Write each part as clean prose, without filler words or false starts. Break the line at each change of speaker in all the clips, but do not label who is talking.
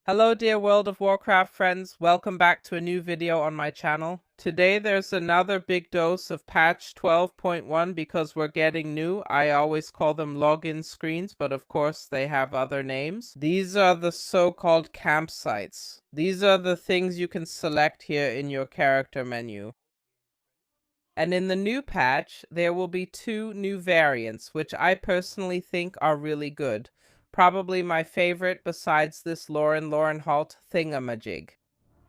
Hello dear World of Warcraft friends, welcome back to a new video on my channel. Today there's another big dose of patch 12.1 because we're getting new. I always call them login screens, but of course they have other names. These are the so-called campsites. These are the things you can select here in your character menu. And in the new patch, there will be two new variants, which I personally think are really good. Probably my favorite besides this Lauren Halt thingamajig.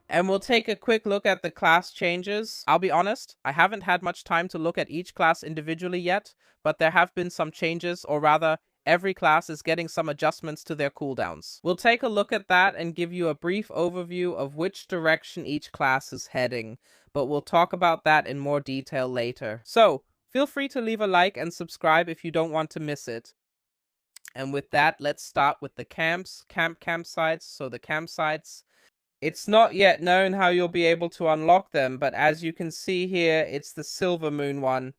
And we'll take a quick look at the class changes. I'll be honest, I haven't had much time to look at each class individually yet, but there have been some changes, or rather, every class is getting some adjustments to their cooldowns. We'll take a look at that and give you a brief overview of which direction each class is heading, but we'll talk about that in more detail later. So, feel free to leave a like and subscribe if you don't want to miss it. And with that, let's start with the campsites. So the campsites, it's not yet known how you'll be able to unlock them, but as you can see here, it's the Silver Moon one.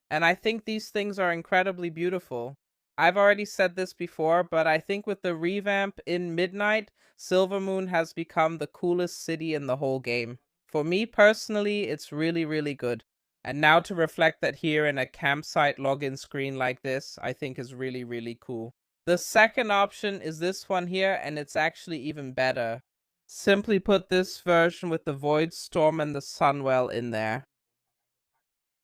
And I think these things are incredibly beautiful. I've already said this before, but I think with the revamp in Midnight, Silver Moon has become the coolest city in the whole game. For me personally, it's really, really good. And now to reflect that here in a campsite login screen like this, I think is really, really cool. The second option is this one here, and it's actually even better. Simply put this version with the Void Storm and the Sunwell in there.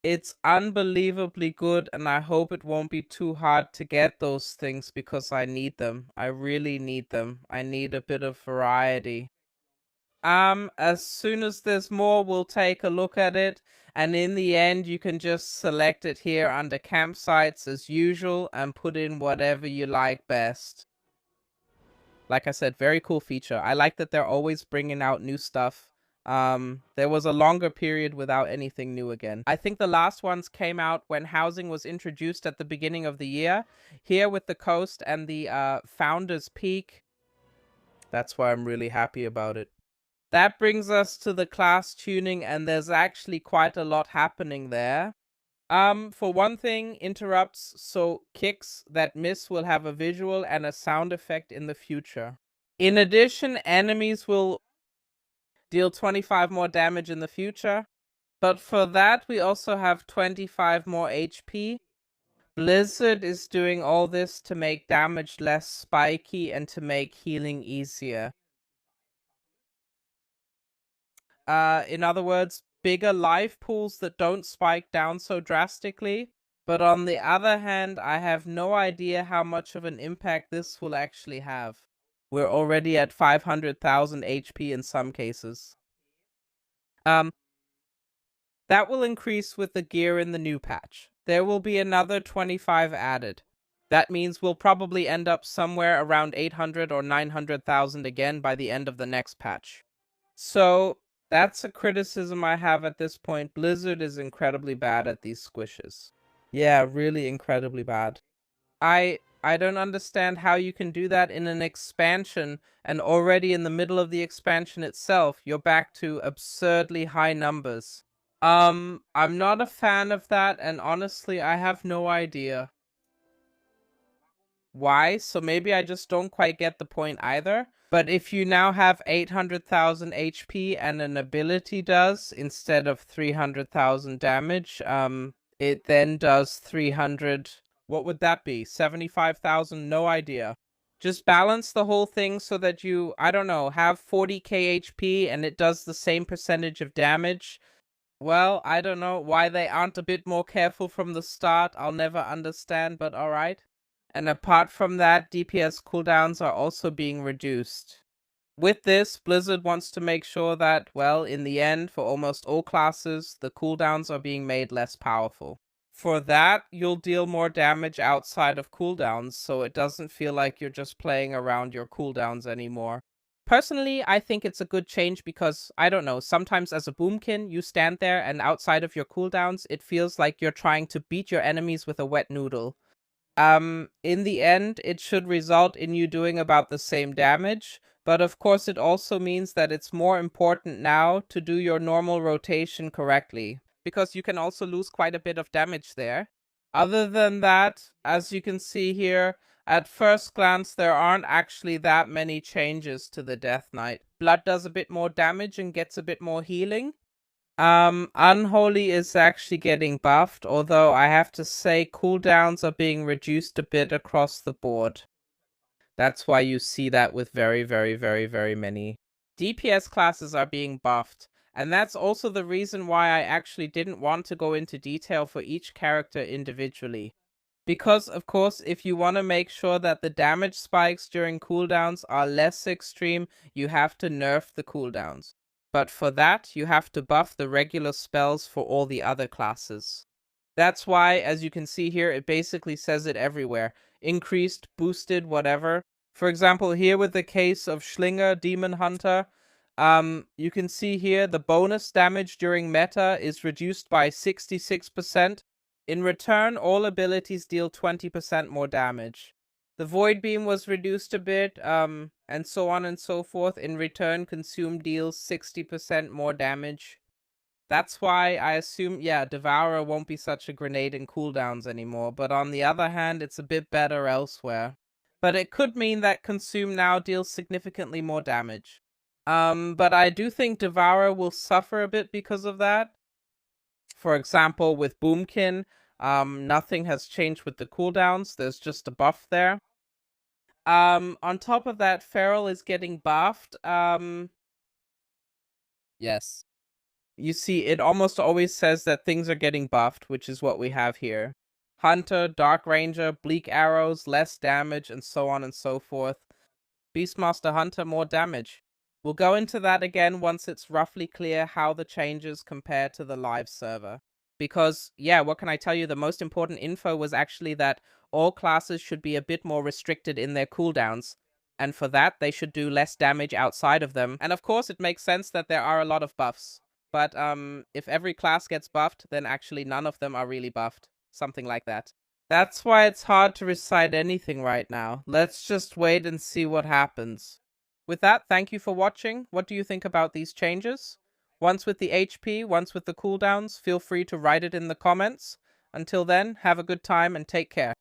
It's unbelievably good, and I hope it won't be too hard to get those things because I need them. I really need them. I need a bit of variety. As soon as there's more, we'll take a look at it, and in the end, you can just select it here under campsites as usual and put in whatever you like best. Like I said, very cool feature. I like that they're always bringing out new stuff. There was a longer period without anything new again. I think the last ones came out when housing was introduced at the beginning of the year. Here with the coast and the Founder's Peak. That's why I'm really happy about it. That brings us to the class tuning, and there's actually quite a lot happening there. For one thing, interrupts, so kicks that miss will have a visual and a sound effect in the future. In addition, enemies will deal 25 more damage in the future, but for that we also have 25 more HP. Blizzard is doing all this to make damage less spiky and to make healing easier. In other words, bigger life pools that don't spike down so drastically. But on the other hand, I have no idea how much of an impact this will actually have. We're already at 500,000 HP in some cases. That will increase with the gear in the new patch. There will be another 25 added. That means we'll probably end up somewhere around 800 or 900,000 again by the end of the next patch. So that's a criticism I have at this point. Blizzard is incredibly bad at these squishes. Yeah, really incredibly bad. I don't understand how you can do that in an expansion, and already in the middle of the expansion itself, you're back to absurdly high numbers. I'm not a fan of that, and honestly, I have no idea why, so maybe I just don't quite get the point either. But if you now have 800,000 HP and an ability does, instead of 300,000 damage, it then does 300... What would that be? 75,000? No idea. Just balance the whole thing so that you, I don't know, have 40k HP and it does the same percentage of damage. Well, I don't know why they aren't a bit more careful from the start. I'll never understand, but alright. And apart from that, DPS cooldowns are also being reduced. With this, Blizzard wants to make sure that, well, in the end, for almost all classes, the cooldowns are being made less powerful. For that, you'll deal more damage outside of cooldowns, so it doesn't feel like you're just playing around your cooldowns anymore. Personally, I think it's a good change because, I don't know, sometimes as a boomkin, you stand there and outside of your cooldowns, it feels like you're trying to beat your enemies with a wet noodle. In the end, it should result in you doing about the same damage, but of course it also means that it's more important now to do your normal rotation correctly, because you can also lose quite a bit of damage there. Other than that, as you can see here, At first glance, there aren't actually that many changes to the Death Knight. Blood does a bit more damage and gets a bit more healing. Unholy is actually getting buffed, although I have to say cooldowns are being reduced a bit across the board. That's why you see that with very, very, very, very many. DPS classes are being buffed, and that's also the reason why I actually didn't want to go into detail for each character individually. Because, of course, if you want to make sure that the damage spikes during cooldowns are less extreme, you have to nerf the cooldowns. But for that, you have to buff the regular spells for all the other classes. That's why, as you can see here, it basically says it everywhere. Increased, boosted, whatever. For example, here with the case of Schlinger, Demon Hunter, you can see here the bonus damage during meta is reduced by 66%. In return, all abilities deal 20% more damage. The Void Beam was reduced a bit, and so on and so forth. In return, Consume deals 60% more damage. That's why I assume, yeah, Devourer won't be such a grenade in cooldowns anymore, but on the other hand, it's a bit better elsewhere. But it could mean that Consume now deals significantly more damage. But I do think Devourer will suffer a bit because of that. For example, with Boomkin, nothing has changed with the cooldowns. There's just a buff there. On top of that, Feral is getting buffed. Yes. You see, it almost always says that things are getting buffed, which is what we have here. Hunter, Dark Ranger, Bleak Arrows, less damage, and so on and so forth. Beastmaster Hunter, more damage. We'll go into that again once it's roughly clear how the changes compare to the live server. Because, yeah, what can I tell you? The most important info was actually that all classes should be a bit more restricted in their cooldowns. And for that, they should do less damage outside of them. And of course, it makes sense that there are a lot of buffs. But if every class gets buffed, then actually none of them are really buffed. Something like that. That's why it's hard to recite anything right now. Let's just wait and see what happens. With that, thank you for watching. What do you think about these changes? Once with the HP, once with the cooldowns, feel free to write it in the comments. Until then, have a good time and take care.